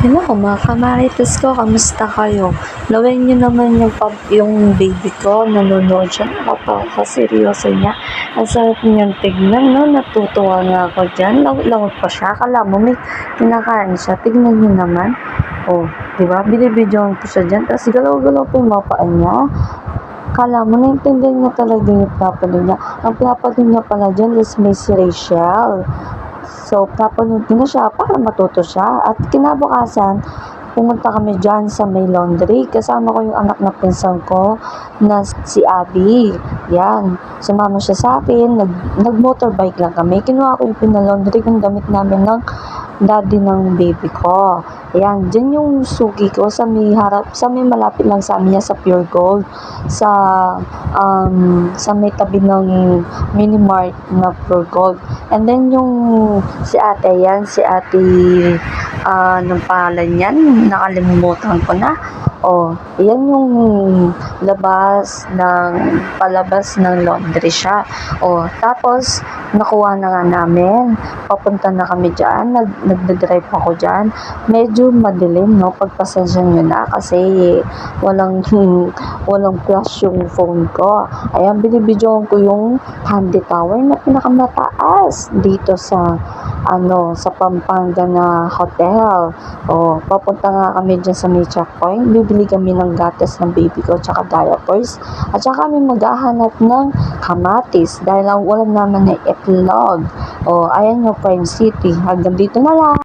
Hello mga kamarites ko, kamusta kayo? Lawin niyo naman yung baby ko, nanonood siya, napakaseryoso niya. Ang sarap niyang tignan, no? Natutuwa nga ako dyan. Lawag pa siya, akala mo may kinakain siya. Tignan niyo naman. Oh, di ba? Binibidyoan ko siya dyan, tapos galaw-galaw po yung mga paa niya. Kala mo, naintindihan niya talaga yung pinapanood niya. Ang pinapanood niya pala dyan is Miss Rachel. So, papanood ko na siya para matuto siya. At kinabukasan, pumunta kami dyan sa may laundry. Kasama ko yung anak na pinsan ko na si Abby. Yan. Sumama siya sa akin. Nag-motorbike lang kami. Kinuha ko yung pinalaundry kung damit namin ng daddy ng baby ko. Ayan, dyan yung sugi ko sa may harap, sa may malapit lang sa amin sa Pure Gold. Sa may tabi ng mini mart na Pure Gold. And then yung si ate yan, si ate, anong pangalan yan? Nakalimutan ko na. Oh, yan yung palabas ng laundry siya. Oh, tapos, nakuha na nga namin. Papunta na kami dyan. Nagdadrive ako dyan. Medyo madilim, no? Pagpasensya nyo na kasi walang flash yung phone ko. Ayan, binibidyoan ko yung handy tower na pinakamataas dito sa sa Pampanga na hotel. Oh, papunta nga kami dyan sa may checkpoint. Bibili kami ng gatas ng baby ko tsaka diapers. At saka kami maghahanap ng kamatis dahil ang ulam naman ay itlog. Oh, ayan yung Prime City. Hanggang dito na lang.